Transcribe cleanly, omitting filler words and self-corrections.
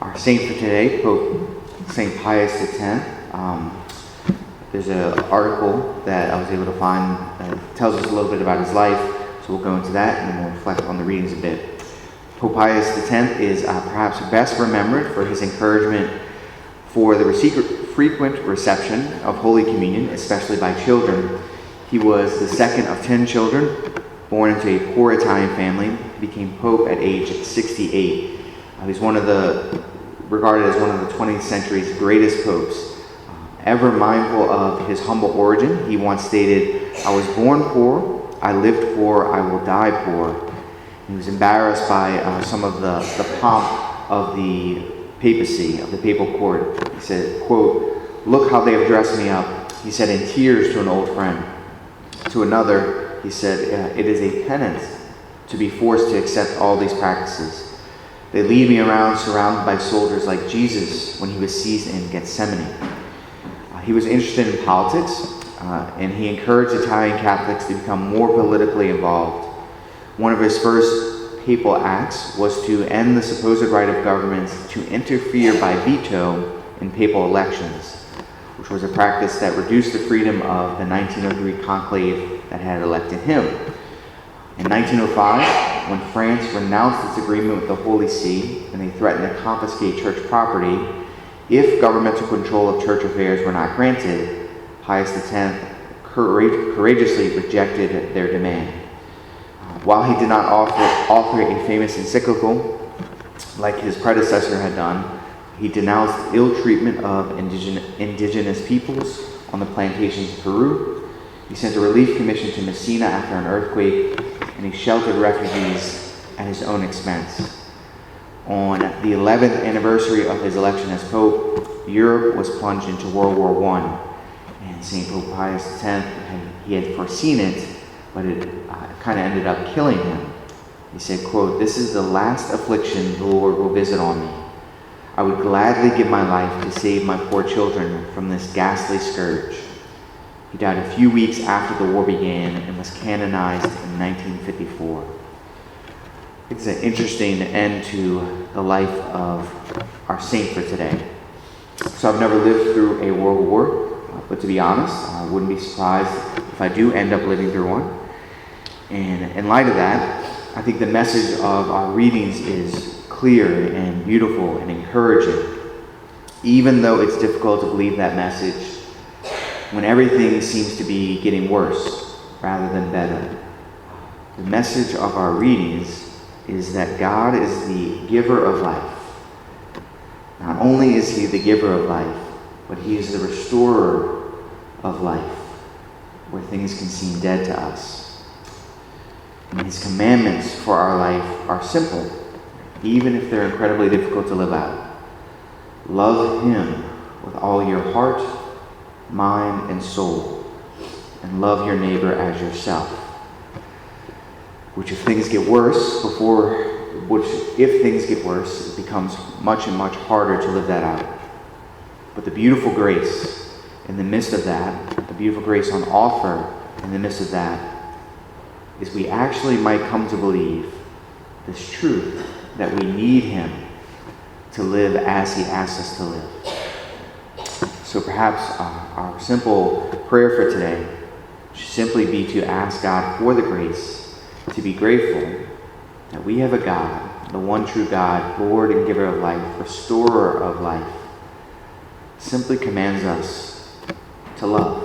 Our saint for today, Pope St. Pius X. There's an article that I was able to find that tells us a little bit about his life, so we'll go into that and then we'll reflect on the readings a bit. Pope Pius X is perhaps best remembered for his encouragement for the frequent reception of Holy Communion, especially by children. He was the second of 10 children, born into a poor Italian family, became Pope at age 68. He's regarded as one of the 20th century's greatest popes. Ever mindful of his humble origin, he once stated, "I was born poor, I lived poor, I will die poor." He was embarrassed by some of the pomp of the papacy, of the papal court. He said, quote, "Look how they have dressed me up," he said in tears to an old friend. To another, he said, "It is a penance to be forced to accept all these practices. They lead me around surrounded by soldiers like Jesus when he was seized in Gethsemane." He was interested in politics, and he encouraged Italian Catholics to become more politically involved. One of his first papal acts was to end the supposed right of governments to interfere by veto in papal elections, which was a practice that reduced the freedom of the 1903 conclave that had elected him. In 1905, when France renounced its agreement with the Holy See and they threatened to confiscate church property if governmental control of church affairs were not granted, Pius X courageously rejected their demand. While he did not author a famous encyclical like his predecessor had done, he denounced ill treatment of indigenous peoples on the plantations of Peru. He sent a relief commission to Messina after an earthquake, and he sheltered refugees at his own expense. On the 11th anniversary of his election as Pope, Europe was plunged into World War I, and St. Pope Pius X, he had foreseen it, but it kind of ended up killing him. He said, quote, "This is the last affliction the Lord will visit on me. I would gladly give my life to save my poor children from this ghastly scourge." He died a few weeks after the war began and was canonized in 1954. It's an interesting end to the life of our saint for today. So I've never lived through a world war, but to be honest, I wouldn't be surprised if I do end up living through one. And in light of that, I think the message of our readings is clear and beautiful and encouraging, even though it's difficult to believe that message when everything seems to be getting worse rather than better. The message of our readings is that God is the giver of life. Not only is he the giver of life, but he is the restorer of life, where things can seem dead to us. And his commandments for our life are simple, even if they're incredibly difficult to live out. Love him with all your heart, mind, and soul, and love your neighbor as yourself. Which if things get worse, it becomes much and much harder to live that out. But the beautiful grace in the midst of that, the beautiful grace on offer in the midst of that, is we actually might come to believe this truth that we need him to live as he asks us to live. So perhaps our simple prayer for today should simply be to ask God for the grace to be grateful that we have a God, the one true God, Lord and giver of life, restorer of life, simply commands us to love.